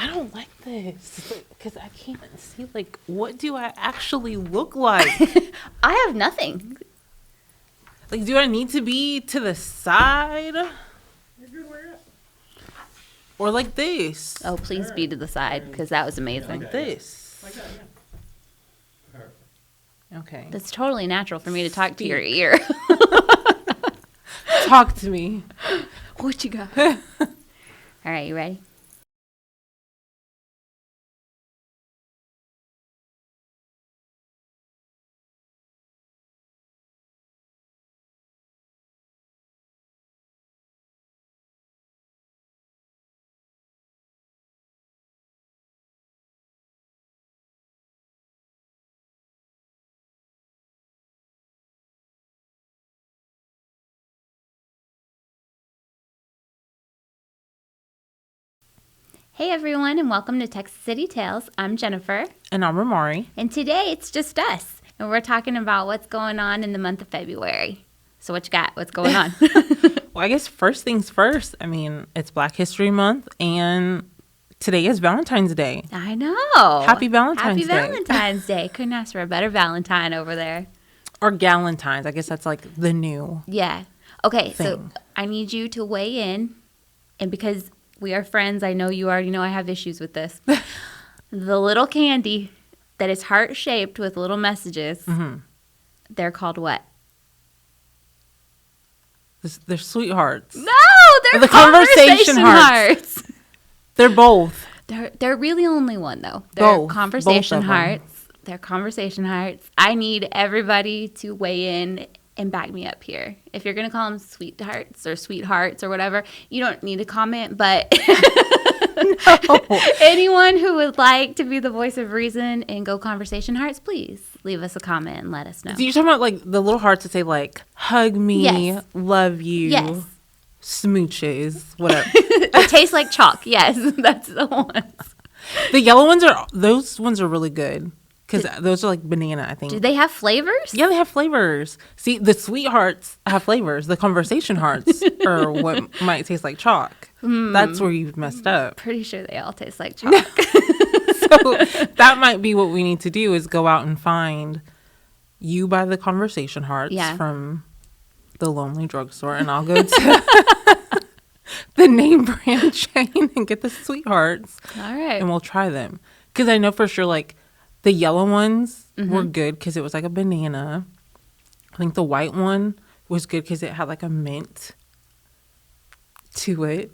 I don't like this because I can't see, like, what do I actually look like? I have nothing. Like, do I need to be to the side? Or like this? Oh, please be to the side because that was amazing. Like this. Okay. That's totally natural for me to talk to your ear. Talk to me. What you got? All right, you ready? Hey everyone, and welcome to Texas City Tales. I'm Jennifer. And I'm Ramari. And today it's just us. And we're talking about what's going on in the month of February. So what you got? What's going on? Well, I guess first things first. I mean, it's Black History Month, and today is Valentine's Day. I know. Happy Valentine's Day. Happy Valentine's Day. Couldn't ask for a better Valentine over there. Or Galentine's. I guess that's like the new Yeah. Okay, so thing. I need you to weigh in. And because we are friends, I know you already know I have issues with this. The little candy that is heart-shaped with little messages, they're called what? They're sweethearts. No, they're The conversation conversation hearts. They're both. They're really only one, though. They're Both. conversation Both of them. hearts. They're conversation hearts. I need everybody to weigh in and back me up here. If you're going to call them sweethearts or sweethearts or whatever, you don't need to comment, but anyone who would like to be the voice of reason and go conversation hearts, please leave us a comment and let us know. So you're talking about like the little hearts that say like, hug me, Yes. love you, Yes. smooches, whatever. It tastes like chalk. Yes, that's the ones. The yellow ones those ones are really good. Because those are like banana, I think. Do they have flavors? Yeah, they have flavors. See, the sweethearts have flavors. The conversation hearts are what might taste like chalk. That's where you've messed up. Pretty sure they all taste like chalk. So that might be what we need to do is go out and find you buy the conversation hearts from the Lonely Drugstore, and I'll go to the name brand chain and get the sweethearts. All right. And we'll try them. Because I know for sure, like, the yellow ones were good because it was like a banana. I think the white one was good because it had like a mint to it.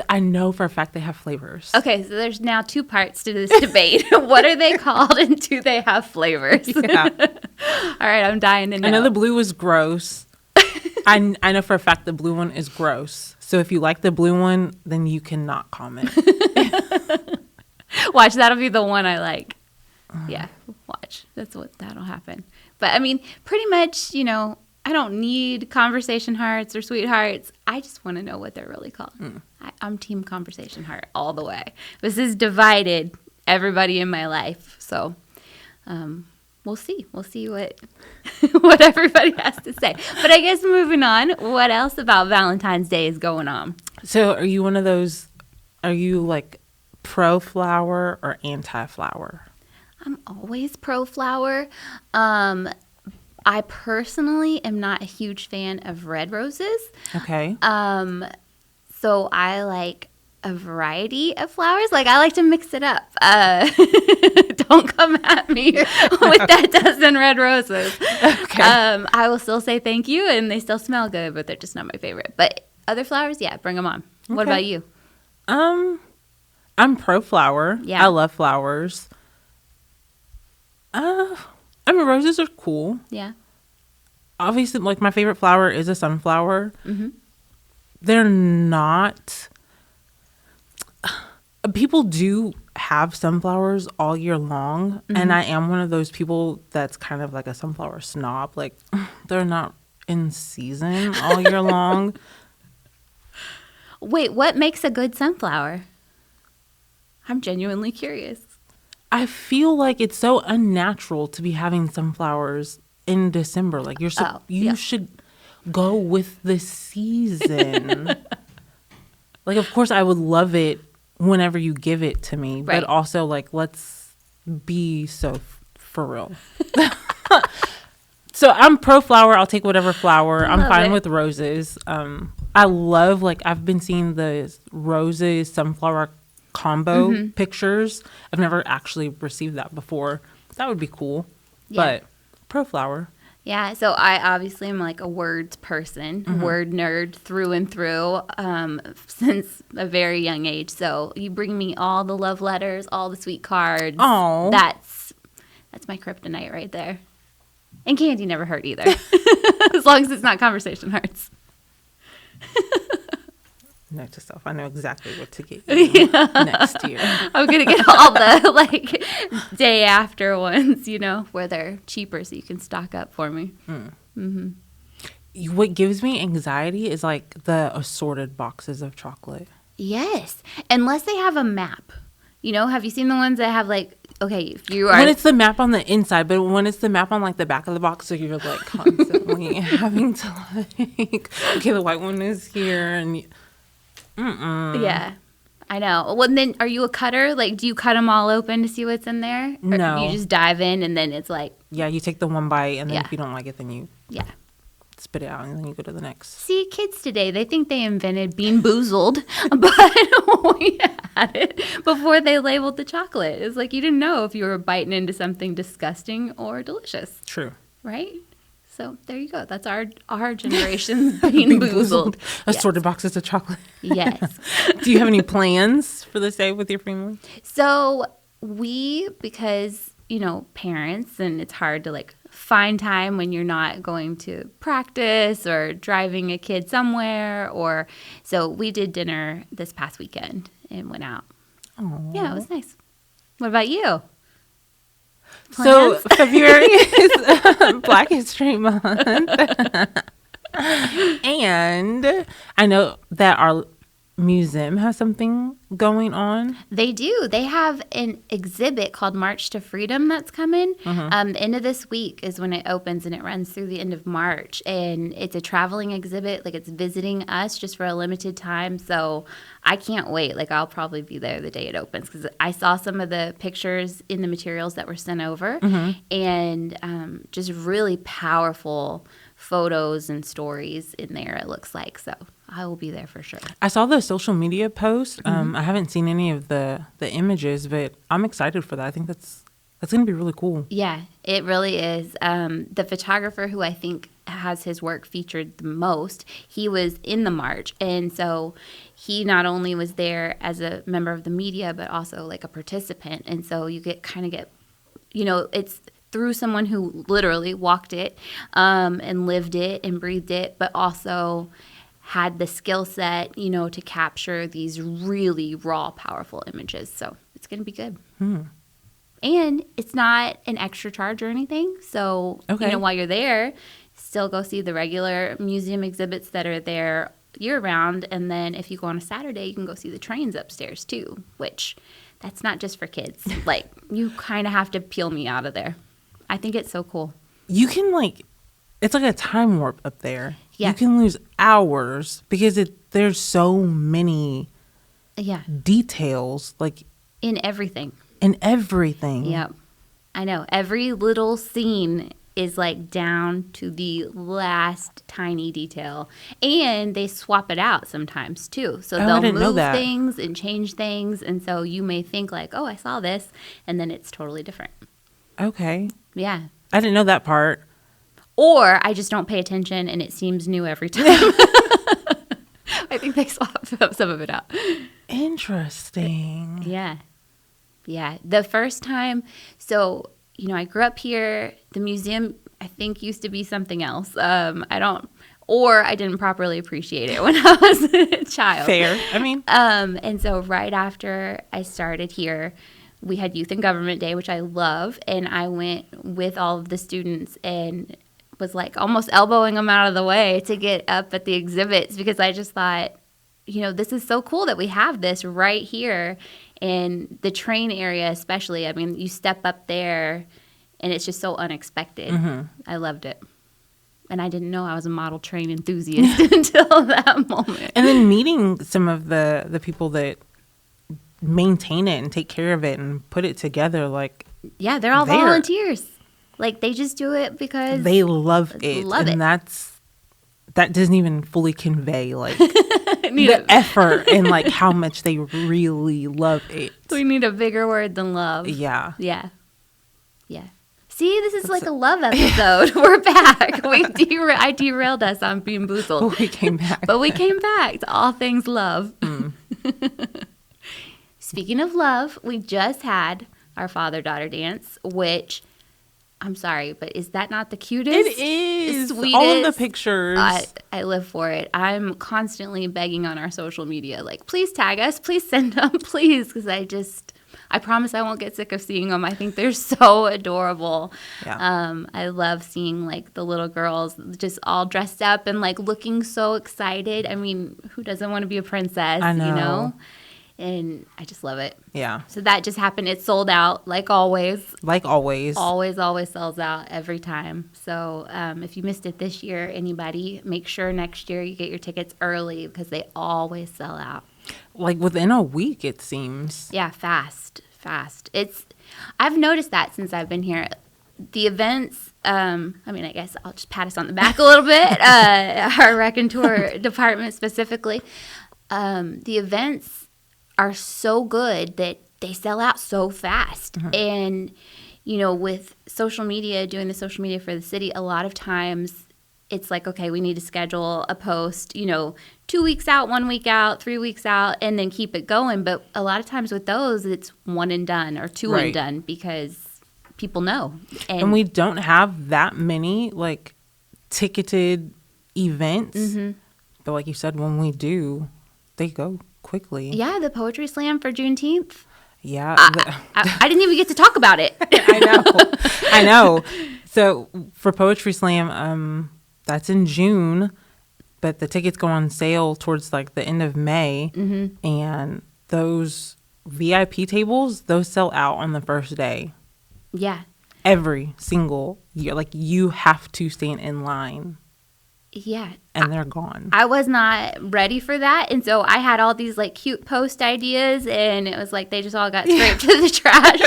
I know for a fact they have flavors. Okay, so there's now two parts to this debate. What are they called and do they have flavors? Yeah. All right, I'm dying to know. I know the blue was gross. I know for a fact the blue one is gross. So if you like the blue one, then you cannot comment. Watch, that'll be the one I like. Yeah, watch. That'll happen. But I mean, pretty much, you know, I don't need conversation hearts or sweethearts. I just want to know what they're really called. I'm team conversation heart all the way. This has divided everybody in my life. So we'll see. We'll see what what everybody has to say. But I guess moving on, what else about Valentine's Day is going on? So are you one of those, are you like pro-flower or anti-flower? I'm always pro-flower. I personally am not a huge fan of red roses. Okay. So I like a variety of flowers. Like, I like to mix it up. Don't come at me with that dozen red roses. Okay. I will still say thank you, and they still smell good, but they're just not my favorite. But other flowers, yeah, bring them on. What Okay. about you? I'm pro-flower. Yeah. I love flowers. I mean, roses are cool. Yeah. Obviously, like, my favorite flower is a sunflower. Mm-hmm. They're not... People do have sunflowers all year long, and I am one of those people that's kind of like a sunflower snob. Like, they're not in season all year long. Wait, what makes a good sunflower? I'm genuinely curious. I feel like it's so unnatural to be having sunflowers in December. Like, you should go with the season. Like, of course, I would love it whenever you give it to me, right. but also like, let's be so for real. So I'm pro flower. I'll take whatever flower. I'm fine with roses. I love, like, I've been seeing the roses sunflower combo pictures. I've never actually received that before. That would be cool. Yeah. But pro flower. Yeah, so I obviously am like a words person, word nerd through and through, since a very young age. So you bring me all the love letters, all the sweet cards. Oh, that's my kryptonite right there. And candy never hurt either, as long as it's not conversation hearts. Note to self, I know exactly what to get you next year. I'm going to get all the, like, day after ones, you know, where they're cheaper so you can stock up for me. What gives me anxiety is, like, the assorted boxes of chocolate. Yes, unless they have a map. You know, have you seen the ones that have, like, okay, if you are... When it's the map on the inside, but when it's the map on, like, the back of the box, so you're, like, constantly having to, like, okay, the white one is here, and... Yeah, I know. Well, then, are you a cutter? Like, do you cut them all open to see what's in there? Or no. You just dive in, and then it's like... Yeah, you take the one bite, and then if you don't like it, then you... Yeah. Spit it out, and then you go to the next. See, kids today, they think they invented Bean Boozled, but we had it before they labeled the chocolate. It's like you didn't know if you were biting into something disgusting or delicious. True. Right? So there you go. That's our generation's Bean Boozled. Assorted boxes of chocolate. Yes. Do you have any plans for this day with your family? So because, you know, parents, and it's hard to, like, find time when you're not going to practice or driving a kid somewhere, so we did dinner this past weekend and went out. Aww. Yeah, it was nice. What about you? Plans? So February is Black History Month. And I know that our museum has something going on. They do. They have an exhibit called March to Freedom that's coming. The end of this week is when it opens, and it runs through the end of March. And it's a traveling exhibit. Like, it's visiting us just for a limited time. So I can't wait. Like, I'll probably be there the day it opens, because I saw some of the pictures in the materials that were sent over, and just really powerful photos and stories in there, it looks like. So I will be there for sure. I saw the social media post. I haven't seen any of the images, but I'm excited for that. I think that's going to be really cool. Yeah, it really is. The photographer who I think has his work featured the most, he was in the march. And so he not only was there as a member of the media, but also like a participant. And so you get, you know, it's through someone who literally walked it and lived it and breathed it, but also had the skill set, you know, to capture these really raw, powerful images. So it's going to be good. And it's not an extra charge or anything. So, you know, while you're there, still go see the regular museum exhibits that are there year round. And then if you go on a Saturday, you can go see the trains upstairs too, which that's not just for kids. Like, you kind of have to peel me out of there. I think it's so cool. You can, like, it's like a time warp up there. Yeah. You can lose hours because there's so many details, like, in everything. Yep. I know. Every little scene is, like, down to the last tiny detail. And they swap it out sometimes too. So they'll move things and change things. And so you may think, like, oh, I saw this. And then it's totally different. Okay. Yeah. I didn't know that part. Or I just don't pay attention and it seems new every time. I think they swap some of it out. Interesting. Yeah. Yeah. The first time, so, you know, I grew up here. The museum, I think, used to be something else. I didn't properly appreciate it when I was a child. Fair. I mean. And so right after I started here, we had Youth and Government Day, which I love. And I went with all of the students and was like almost elbowing them out of the way to get up at the exhibits, because I just thought, you know, this is so cool that we have this right here. And the train area especially, I mean, you step up there and it's just so unexpected. I loved it. And I didn't know I was a model train enthusiast until that moment. And then meeting some of the people that maintain it and take care of it and put it together. Like, yeah, they're all volunteers. Like, they just do it because they love it. That doesn't even fully convey like the effort and like how much they really love it. We need a bigger word than love. Yeah. See, this is like a love episode. We're back. I derailed us on Bean Boozled. But we came back. But we came back to all things love. Speaking of love, we just had our father-daughter dance, which, I'm sorry, but is that not the cutest? It is. Sweetest? All of the pictures. I live for it. I'm constantly begging on our social media, like, please tag us, please send them, please, because I promise I won't get sick of seeing them. I think they're so adorable. Yeah. I love seeing like the little girls just all dressed up and like looking so excited. I mean, who doesn't want to be a princess, I know. You know? And I just love it. Yeah. So that just happened. It sold out like always. Like always. Always sells out every time. So if you missed it this year, anybody, make sure next year you get your tickets early because they always sell out. Like within a week, it seems. Yeah, fast. I've noticed that since I've been here. The events, I guess I'll just pat us on the back a little bit, our Rec and Tour department specifically. The events are so good that they sell out so fast. Mm-hmm. And, with social media, doing the social media for the city, a lot of times it's like, okay, we need to schedule a post, 2 weeks out, 1 week out, 3 weeks out, and then keep it going. But a lot of times with those, it's one and done or two and done because people know. And we don't have that many, like, ticketed events. Mm-hmm. But like you said, when we do, they go quickly. Yeah, the Poetry Slam for Juneteenth. Yeah. I didn't even get to talk about it. I know. So for Poetry Slam, that's in June, but the tickets go on sale towards like the end of May. Mm-hmm. And those VIP tables, those sell out on the first day. Yeah. Every single year. Like, you have to stand in line. Yeah. And they're gone. I was not ready for that. And so I had all these like cute post ideas and it was like they just all got scraped to the trash.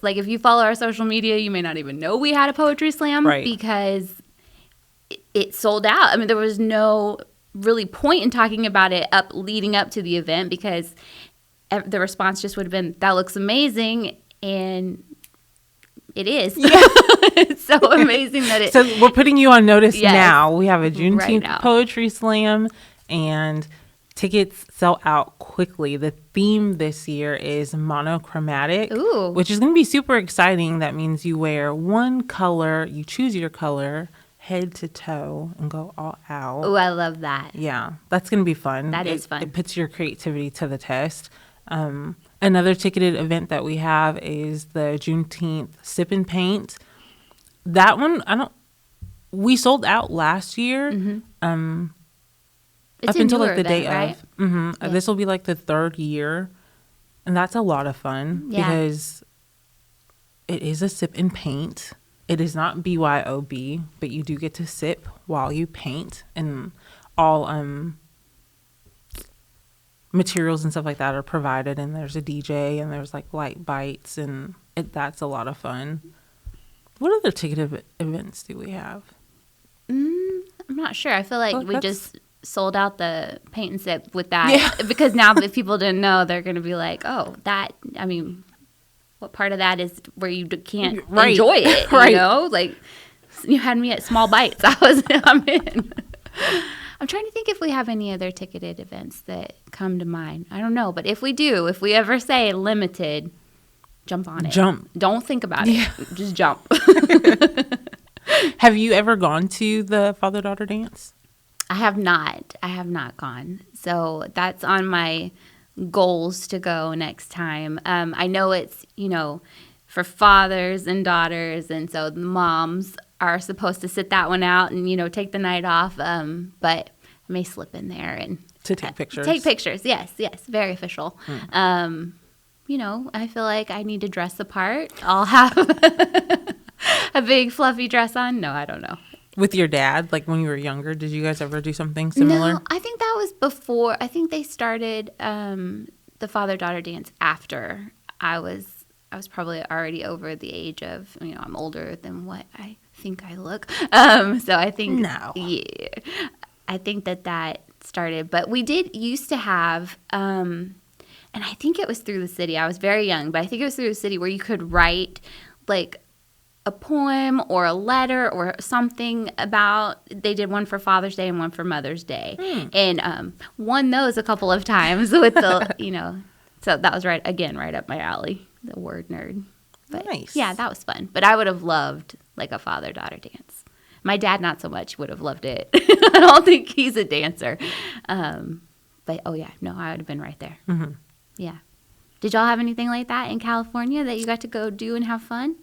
Like if you follow our social media, you may not even know we had a poetry slam because it sold out. I mean, there was no really point in talking about it leading up to the event because the response just would have been, that looks amazing. And it is. Yeah. It's so amazing that it... So we're putting you on notice now. We have a Juneteenth Poetry Slam, and tickets sell out quickly. The theme this year is monochromatic, which is going to be super exciting. That means you wear one color, you choose your color, head to toe, and go all out. Oh, I love that. Yeah, that's going to be fun. That is fun. It puts your creativity to the test. Another ticketed event that we have is the Juneteenth Sip and Paint. That one, we sold out last year. Mm-hmm. It's up until like the event, day right? of. Mm-hmm. Yeah. This will be like the third year. And that's a lot of fun because it is a sip and paint. It is not BYOB, but you do get to sip while you paint, and all materials and stuff like that are provided, and there's a DJ and there's like light bites, and that's a lot of fun. What other ticketed events do we have? I'm not sure. I feel like we just sold out the paint and sip with that because now if people didn't know, they're going to be like, oh, that, I mean, what part of that is where you can't enjoy it, you know? Like, you had me at small bites. I'm in. I'm trying to think if we have any other ticketed events that come to mind. I don't know, but if we do, if we ever say limited, jump on it. Jump. Don't think about it. Just jump. Have you ever gone to the father-daughter dance? I have not. I have not gone. So that's on my goals to go next time. I know it's, for fathers and daughters, and so the moms are supposed to sit that one out and, take the night off. But I may slip in there and to take pictures. Take pictures. Yes. Very official. I feel like I need to dress the part. I'll have a big fluffy dress on. No, I don't know. With your dad, like when you were younger, did you guys ever do something similar? No, I think that was before. I think they started the father-daughter dance after I was probably already over the age of, I'm older than what I think I look. So I think, no. Yeah, I think that started. But we did used to have, and I think it was through the city. I was very young, but I think it was through the city where you could write like a poem or a letter or something about. They did one for Father's Day and one for Mother's Day, and won those a couple of times with the So that was right up my alley, the word nerd. But nice. Yeah, that was fun. But I would have loved like a father-daughter dance. My dad, not so much, would have loved it. I don't think he's a dancer. But I would have been right there. Mm-hmm. Yeah. Did y'all have anything like that in California that you got to go do and have fun?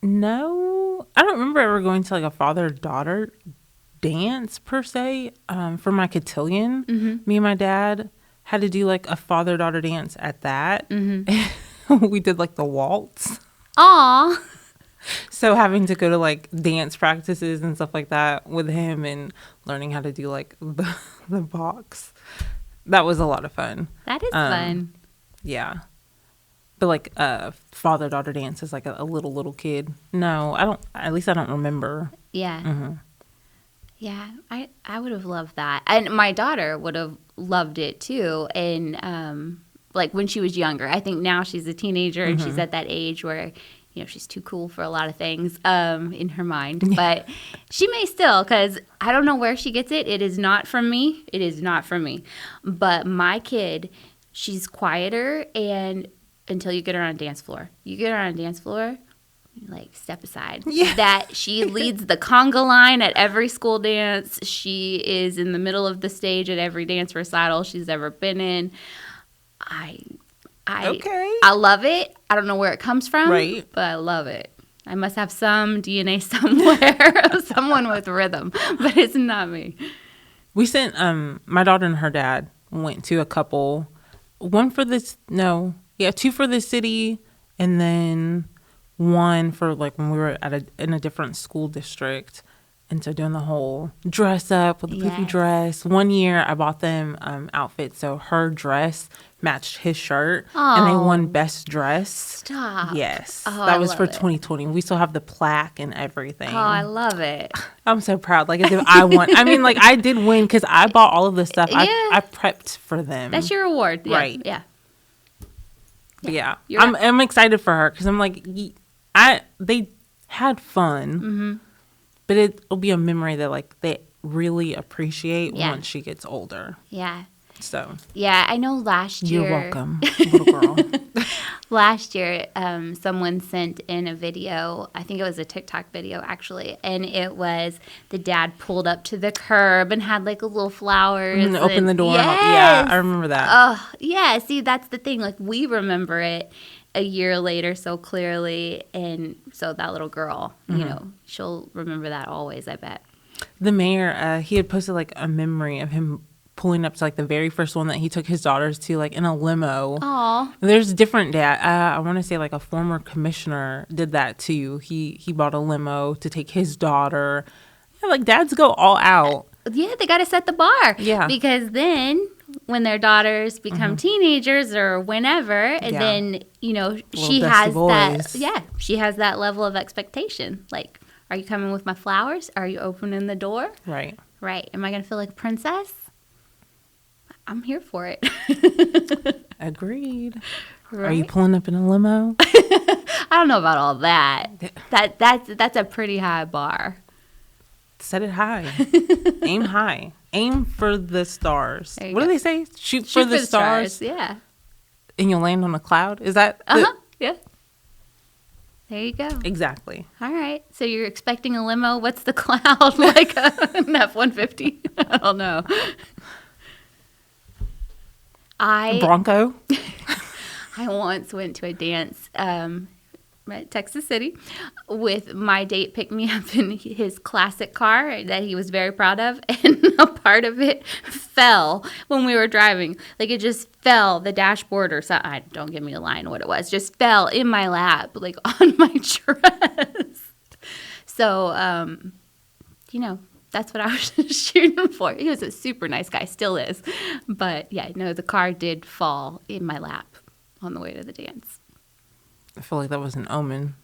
No. I don't remember ever going to like a father-daughter dance per se. For my cotillion, me and my dad had to do like a father-daughter dance at that. Mm-hmm. We did like the waltz. Aw. So having to go to like dance practices and stuff like that with him and learning how to do like the box, that was a lot of fun. That is fun. Yeah. But like father-daughter dance is like a little kid. No, I don't. At least I don't remember. Yeah. Mm-hmm. Yeah, I would have loved that. And my daughter would have loved it too. And like when she was younger. I think now she's a teenager and she's at that age where, she's too cool for a lot of things in her mind. But she may still, because I don't know where she gets it. It is not from me. It is not from me. But my kid, she's quieter and until you get her on a dance floor. You get her on a dance floor, like step aside. Yeah. That she leads the conga line at every school dance. She is in the middle of the stage at every dance recital she's ever been in. I love it. I don't know where it comes from, right? But I love it. I must have some DNA somewhere of someone with rhythm, but it's not me. We sent my daughter and her dad went to a couple. Two for the city, and then one for like when we were in a different school district. And so doing the whole dress up with the poofy dress. One year I bought them outfits. So her dress matched his shirt. Oh. And they won best dress. Stop. Yes. That was for 2020. We still have the plaque and everything. Oh, I love it. I'm so proud. Like as if I won. I mean, like I did win because I bought all of this stuff. Yeah. I prepped for them. That's your award. Yeah. Right. Yeah. Yeah. I'm excited for her because I'm like, they had fun. Mm-hmm. But it'll be a memory that like they really appreciate once she gets older. Yeah. So. Yeah, I know last year. You're welcome, little girl. Last year, someone sent in a video. I think it was a TikTok video actually, and it was the dad pulled up to the curb and had like a little flowers and open the door. Yes. Yeah, I remember that. Oh, yeah. See, that's the thing. Like we remember it a year later so clearly, and so that little girl, she'll remember that always, I bet. The mayor, he had posted like a memory of him pulling up to like the very first one that he took his daughters to, like in a limo. Aw. There's different dad. I want to say like a former commissioner did that too. He bought a limo to take his daughter. Yeah, like dads go all out. Yeah, they got to set the bar. Yeah. Because then when their daughters become teenagers or whenever, then, she has that. Yeah, she has that level of expectation. Like, are you coming with my flowers? Are you opening the door? Right. Right. Am I going to feel like a princess? I'm here for it. Agreed. Right? Are you pulling up in a limo? I don't know about all that. That's a pretty high bar. Set it high. Aim high. Aim for the stars. What do they say? Shoot for the stars. Yeah. And you'll land on a cloud. Is that? Yeah. There you go. Exactly. All right. So you're expecting a limo. What's the cloud? Like an F-150? I don't know. Bronco. I once went to a dance at Texas City with my date picked me up in his classic car that he was very proud of, and a part of it fell when we were driving. Like it just fell, the dashboard or something. Don't give me a line what it was. Just fell in my lap, like on my dress. So, that's what I was shooting for. He was a super nice guy, still is. But yeah, no, the car did fall in my lap on the way to the dance. I feel like that was an omen.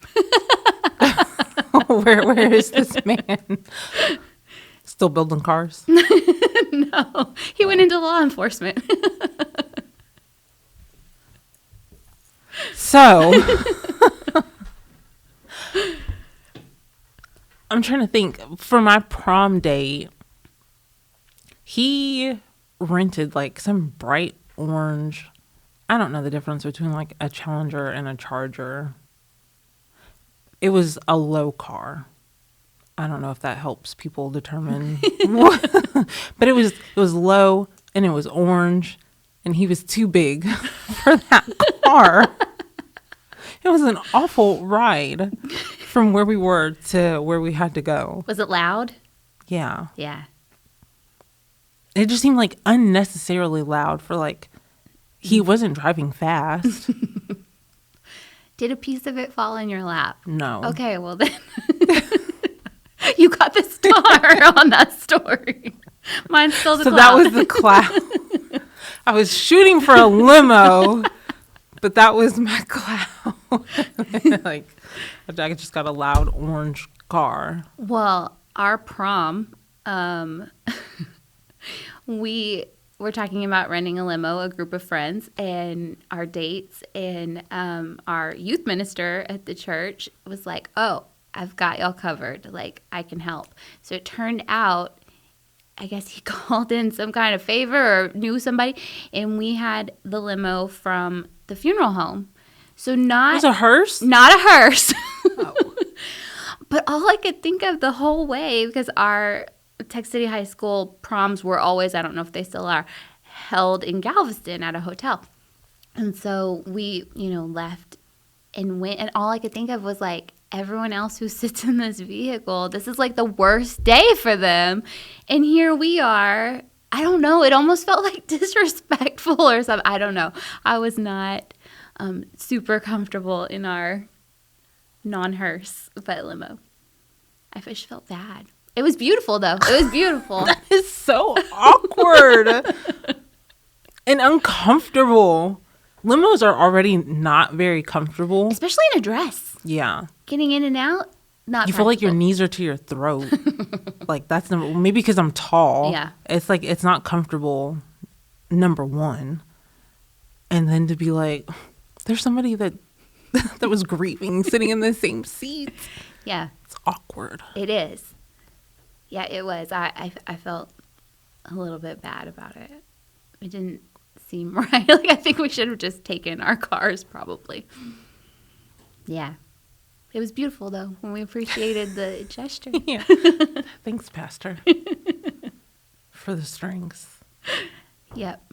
Where is this man? Still building cars? No, he went into law enforcement. So, I'm trying to think. For my prom date, he rented like some bright orange. I don't know the difference between like a Challenger and a Charger. It was a low car. I don't know if that helps people determine. But it was low and it was orange and he was too big for that car. It was an awful ride from where we were to where we had to go. Was it loud? Yeah. Yeah. It just seemed like unnecessarily loud for like, he wasn't driving fast. Did a piece of it fall in your lap? No. Okay, well then. You got the star on that story. Mine's still the cloud. So that was the cloud. I was shooting for a limo, but that was my cloud. Like, I just got a loud orange car. Well, our prom, we were talking about renting a limo, a group of friends, and our dates, and our youth minister at the church was like, oh, I've got y'all covered. Like, I can help. So it turned out, I guess he called in some kind of favor or knew somebody, and we had the limo from the funeral home. So not... It was a hearse? Not a hearse. Oh. But all I could think of the whole way, because our Tech City High School proms were always, I don't know if they still are, held in Galveston at a hotel. And so we, left and went, and all I could think of was like, everyone else who sits in this vehicle, this is like the worst day for them. And here we are. I don't know. It almost felt like disrespectful or something. I don't know. I was not super comfortable in our non-hearse but limo. I just felt bad. It was beautiful, though. It was beautiful. That is so awkward and uncomfortable. Limos are already not very comfortable. Especially in a dress. Yeah. Getting in and out, not You feel like your knees are to your throat. Like, that's maybe because I'm tall. Yeah. It's like, it's not comfortable, number one. And then to be like, there's somebody that was grieving sitting in the same seat. Yeah. It's awkward. It is. Yeah, it was. I felt a little bit bad about it. It didn't seem right. Like, I think we should have just taken our cars, probably. Yeah. It was beautiful, though, when we appreciated the gesture. Yeah. Thanks, Pastor, for the strings. Yep.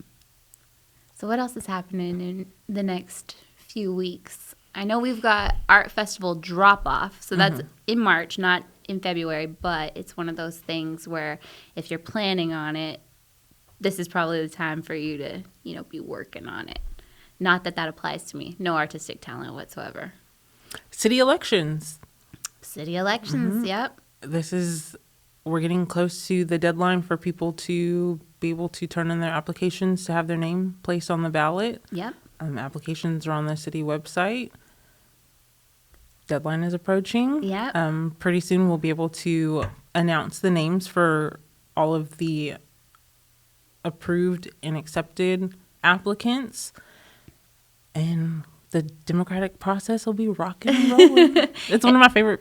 So what else is happening in the next few weeks? I know we've got Art Festival drop-off, so that's in March, not in February, but it's one of those things where if you're planning on it, this is probably the time for you to, be working on it. Not that applies to me. No artistic talent whatsoever. City elections. Yep. We're getting close to the deadline for people to be able to turn in their applications to have their name placed on the ballot. Yep. Applications are on the city website. Deadline is approaching. Yep. Pretty soon we'll be able to announce the names for all of the approved and accepted applicants. And the democratic process will be rocking and rolling. It's one of my favorite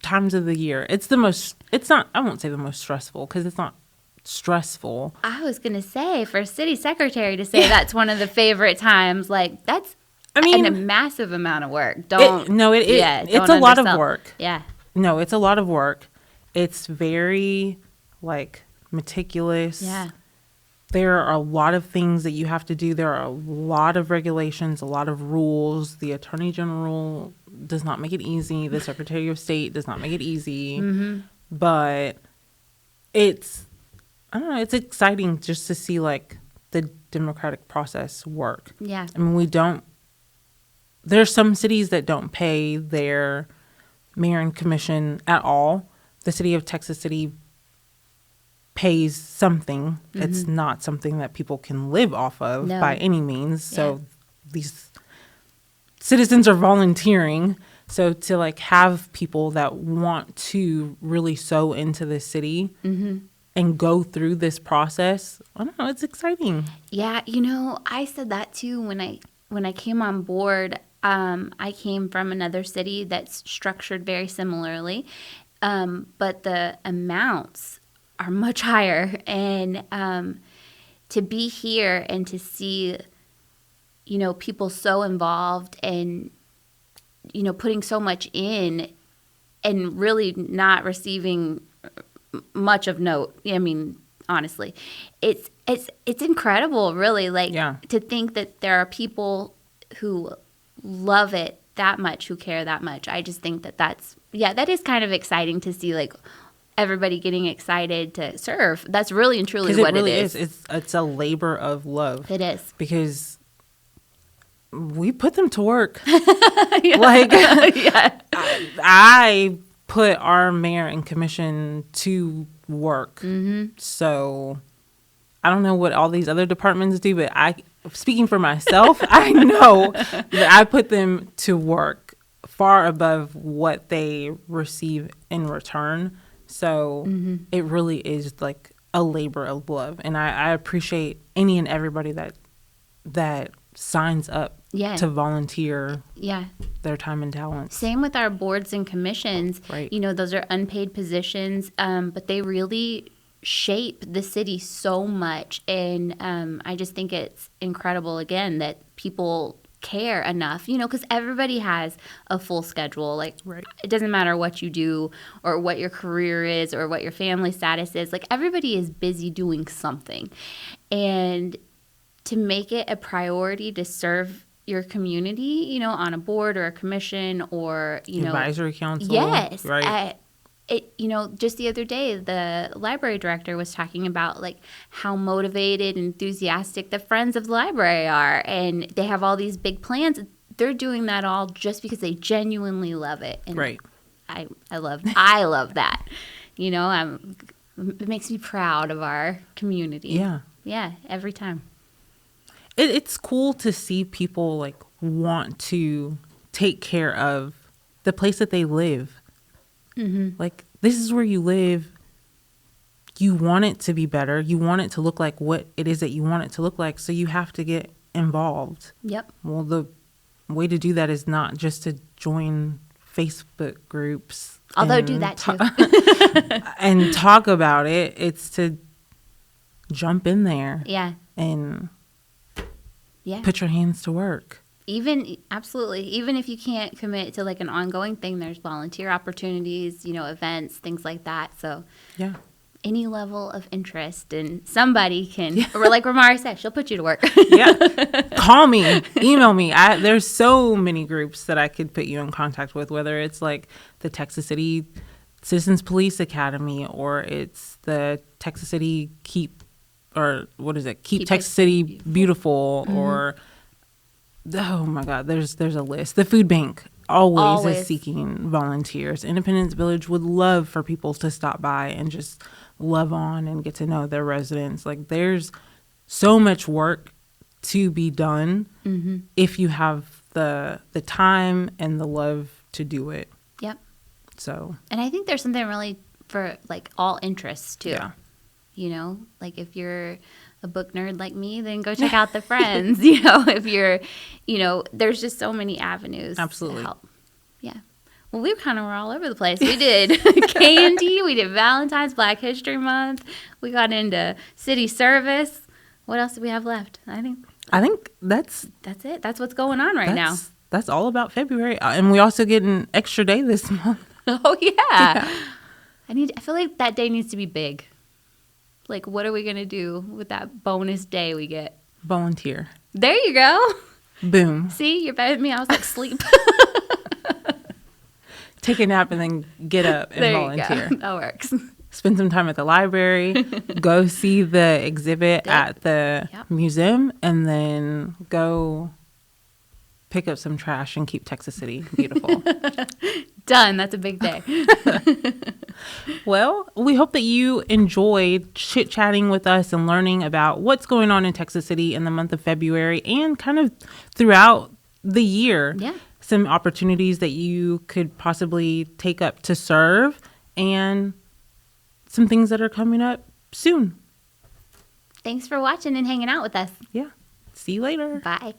times of the year. I won't say the most stressful, because it's not stressful. I was going to say, for a city secretary to say that's one of the favorite times, like, that's a massive amount of work. It's a lot of work. Yeah. No, it's a lot of work. It's very, meticulous. Yeah. There are a lot of things that you have to do. There are a lot of regulations, a lot of rules. The Attorney General does not make it easy. The Secretary of State does not make it easy. Mm-hmm. But it's exciting just to see, the democratic process work. Yeah. I mean, there's some cities that don't pay their mayor and commission at all. The city of Texas City pays something. It's not something that people can live off of by any means. So these citizens are volunteering. So to like have people that want to really sow into the city and go through this process, I don't know, it's exciting. Yeah, I said that too when I came on board. I came from another city that's structured very similarly, but the amounts are much higher. And to be here and to see, people so involved and, putting so much in and really not receiving much of note. I mean, honestly, it's incredible, really. Like to think that there are people who love it that much, who care that much. I just think that is kind of exciting to see, like, everybody getting excited to serve. That's really and truly what it is. It's a labor of love. It is. Because we put them to work. I put our mayor and commission to work. So I don't know what all these other departments do, but speaking for myself, I know that I put them to work far above what they receive in return. So it really is like a labor of love. And I appreciate any and everybody that signs up to volunteer their time and talents. Same with our boards and commissions. Right. Those are unpaid positions, but they really shape the city so much. And I just think it's incredible, again, that people care enough, because everybody has a full schedule. Like, it doesn't matter what you do or what your career is or what your family status is. Like, everybody is busy doing something. And to make it a priority to serve your community, on a board or a commission or, advisory council. Yes. Right. Just the other day, the library director was talking about like how motivated and enthusiastic the Friends of the Library are, and they have all these big plans. They're doing that all just because they genuinely love it. And I love that. It makes me proud of our community. Yeah, every time. It's cool to see people like want to take care of the place that they live. Like, this is where you live. You want it to be better. You want it to look like what it is that you want it to look like. So you have to get involved. Yep. Well, the way to do that is not just to join Facebook groups. Although do that too. And talk about it. It's to jump in there. Yeah. And put your hands to work. Absolutely. Even if you can't commit to like an ongoing thing, there's volunteer opportunities, events, things like that. So any level of interest, and somebody can, or like Ramara said, she'll put you to work. Call me, email me. There's so many groups that I could put you in contact with, whether it's like the Texas City Citizens Police Academy, or it's the Texas City Keep Texas City Beautiful, or oh my God, there's a list. The food bank always is seeking volunteers. Independence Village would love for people to stop by and just love on and get to know their residents. Like, there's so much work to be done if you have the time and the love to do it. Yep. So. And I think there's something really for like all interests too. Yeah. Like if you're a book nerd like me, then go check out the Friends. If you're, there's just so many avenues to help. Yeah. Well, we kind of were all over the place. We did candy. We did Valentine's, Black History Month. We got into city service. What else do we have left? I think that's it. That's what's going on right now. That's all about February. And we also get an extra day this month. Oh, yeah. I feel like that day needs to be big. Like, what are we going to do with that bonus day we get? Volunteer. There you go. Boom. See, you're better than me. I was like, sleep. Take a nap and then get up and volunteer. You go. That works. Spend some time at the library. Go see the exhibit at the museum. And then go pick up some trash and keep Texas City beautiful. Done. That's a big day. Well, we hope that you enjoyed chit-chatting with us and learning about what's going on in Texas City in the month of February and kind of throughout the year. Yeah. Some opportunities that you could possibly take up to serve and some things that are coming up soon. Thanks for watching and hanging out with us. Yeah. See you later. Bye.